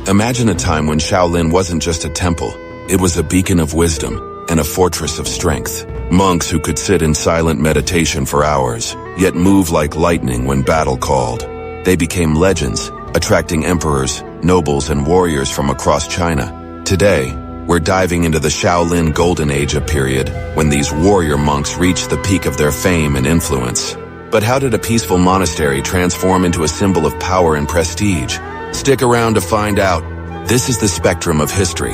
Imagine a time when Shaolin wasn't just a temple, it was a beacon of wisdom and a fortress of strength. Monks who could sit in silent meditation for hours, yet move like lightning when battle called. They became legends, attracting emperors, nobles, and warriors from across China. Today, we're diving into the Shaolin Golden Age, a period when these warrior monks reached the peak of their fame and influence. But how did a peaceful monastery transform into a symbol of power and prestige? Stick around to find out. This is the spectrum of history.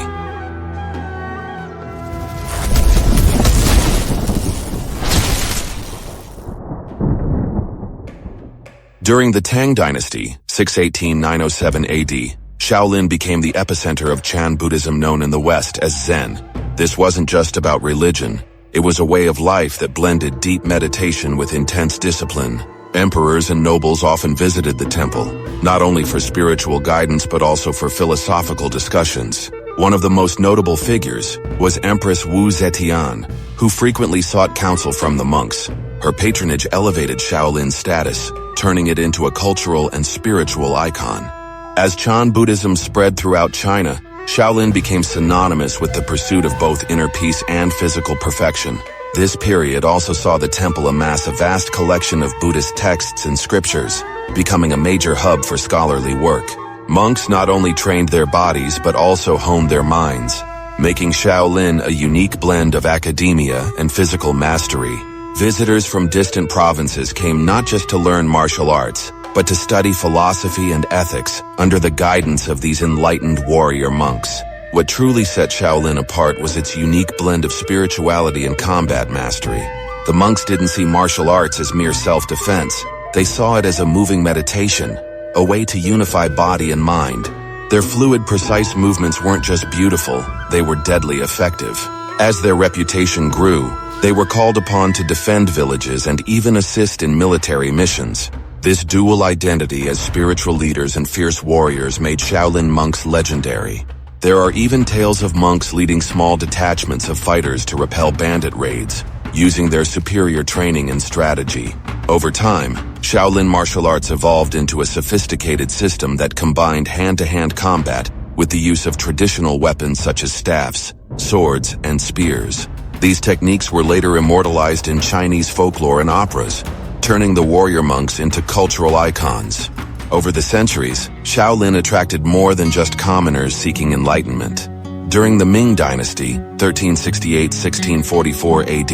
During the Tang Dynasty, 618–907 AD, Shaolin became the epicenter of Chan Buddhism, known in the West as Zen. This wasn't just about religion. It was a way of life that blended deep meditation with intense discipline. Emperors and nobles often visited the temple, not only for spiritual guidance but also for philosophical discussions. One of the most notable figures was Empress Zetian, who frequently sought counsel from the monks. Her patronage elevated Shaolin's status, turning it into a cultural and spiritual icon. As Chan Buddhism spread throughout China, Shaolin became synonymous with the pursuit of both inner peace and physical perfection. This period also saw the temple amass a vast collection of Buddhist texts and scriptures, becoming a major hub for scholarly work. Monks not only trained their bodies but also honed their minds, making Shaolin a unique blend of academia and physical mastery. Visitors from distant provinces came not just to learn martial arts, but to study philosophy and ethics under the guidance of these enlightened warrior monks. What truly set Shaolin apart was its unique blend of spirituality and combat mastery. The monks didn't see martial arts as mere self-defense. They saw it as a moving meditation, a way to unify body and mind. Their fluid, precise movements weren't just beautiful, they were deadly effective. As their reputation grew, they were called upon to defend villages and even assist in military missions. This dual identity as spiritual leaders and fierce warriors made Shaolin monks legendary. There are even tales of monks leading small detachments of fighters to repel bandit raids, using their superior training and strategy. Over time, Shaolin martial arts evolved into a sophisticated system that combined hand-to-hand combat with the use of traditional weapons such as staffs, swords, and spears. These techniques were later immortalized in Chinese folklore and operas, turning the warrior monks into cultural icons. Over the centuries, Shaolin attracted more than just commoners seeking enlightenment. During the Ming Dynasty, 1368–1644 AD,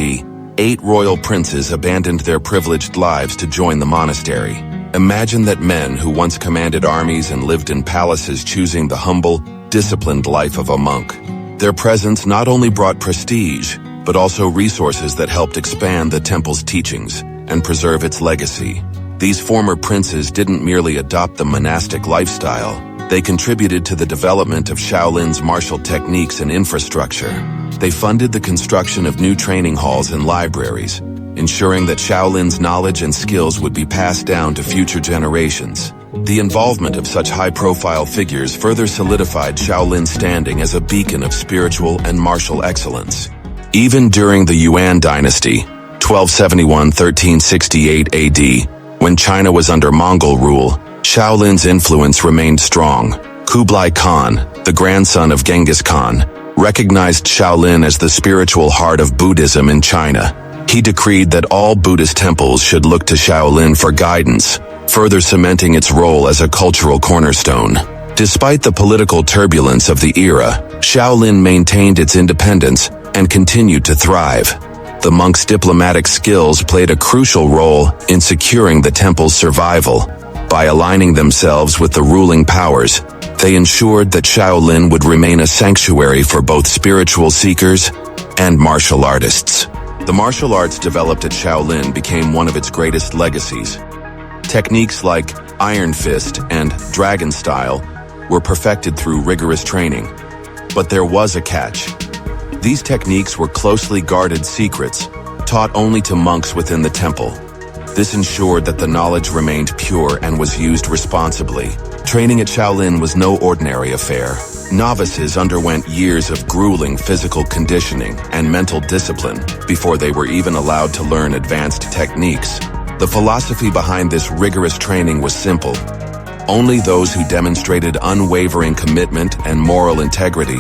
8 royal princes abandoned their privileged lives to join the monastery. Imagine that men who once commanded armies and lived in palaces choosing the humble, disciplined life of a monk. Their presence not only brought prestige, but also resources that helped expand the temple's teachings and preserve its legacy. These former princes didn't merely adopt the monastic lifestyle, they contributed to the development of Shaolin's martial techniques and infrastructure. They funded the construction of new training halls and libraries, ensuring that Shaolin's knowledge and skills would be passed down to future generations. The involvement of such high-profile figures further solidified Shaolin's standing as a beacon of spiritual and martial excellence. Even during the Yuan dynasty, 1271–1368 AD, when China was under Mongol rule, Shaolin's influence remained strong. Kublai Khan, the grandson of Genghis Khan, recognized Shaolin as the spiritual heart of Buddhism in China. He decreed that all Buddhist temples should look to Shaolin for guidance, further cementing its role as a cultural cornerstone. Despite the political turbulence of the era, Shaolin maintained its independence and continued to thrive. The monks' diplomatic skills played a crucial role in securing the temple's survival. By aligning themselves with the ruling powers, they ensured that Shaolin would remain a sanctuary for both spiritual seekers and martial artists. The martial arts developed at Shaolin became one of its greatest legacies. Techniques like Iron Fist and Dragon Style were perfected through rigorous training. But there was a catch. These techniques were closely guarded secrets, taught only to monks within the temple. This ensured that the knowledge remained pure and was used responsibly. Training at Shaolin was no ordinary affair. Novices underwent years of grueling physical conditioning and mental discipline before they were even allowed to learn advanced techniques. The philosophy behind this rigorous training was simple. Only those who demonstrated unwavering commitment and moral integrity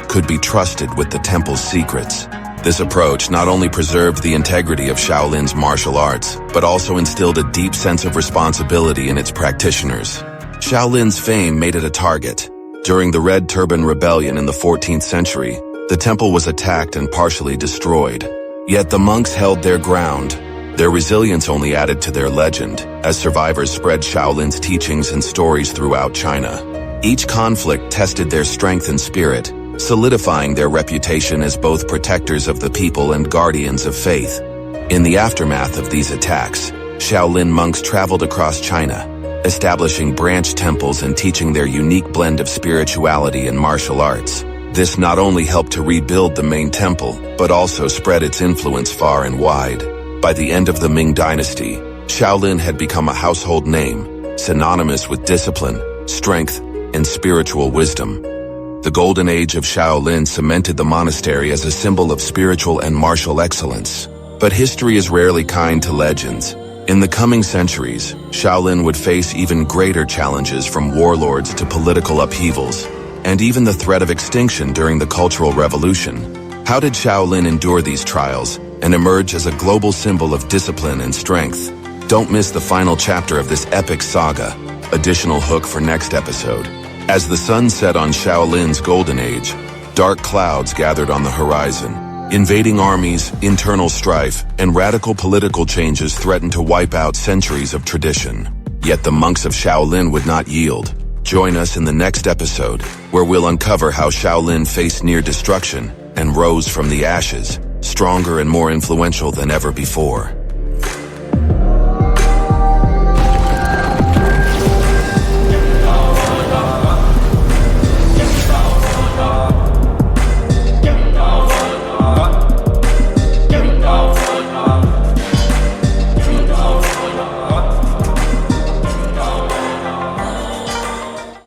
could be trusted with the temple's secrets. This approach not only preserved the integrity of Shaolin's martial arts, but also instilled a deep sense of responsibility in its practitioners. Shaolin's fame made it a target. During the Red Turban Rebellion in the 14th century, the temple was attacked and partially destroyed. Yet the monks held their ground. Their resilience only added to their legend, as survivors spread Shaolin's teachings and stories throughout China. Each conflict tested their strength and spirit, solidifying their reputation as both protectors of the people and guardians of faith. In the aftermath of these attacks, Shaolin monks traveled across China, establishing branch temples and teaching their unique blend of spirituality and martial arts. This not only helped to rebuild the main temple, but also spread its influence far and wide. By the end of the Ming Dynasty, Shaolin had become a household name, synonymous with discipline, strength, and spiritual wisdom. The golden age of Shaolin cemented the monastery as a symbol of spiritual and martial excellence. But history is rarely kind to legends. In the coming centuries, Shaolin would face even greater challenges, from warlords to political upheavals, and even the threat of extinction during the Cultural Revolution. How did Shaolin endure these trials and emerge as a global symbol of discipline and strength? Don't miss the final chapter of this epic saga. Additional hook for next episode. As the sun set on Shaolin's golden age, dark clouds gathered on the horizon. Invading armies, internal strife, and radical political changes threatened to wipe out centuries of tradition. Yet the monks of Shaolin would not yield. Join us in the next episode, where we'll uncover how Shaolin faced near destruction and rose from the ashes, stronger and more influential than ever before.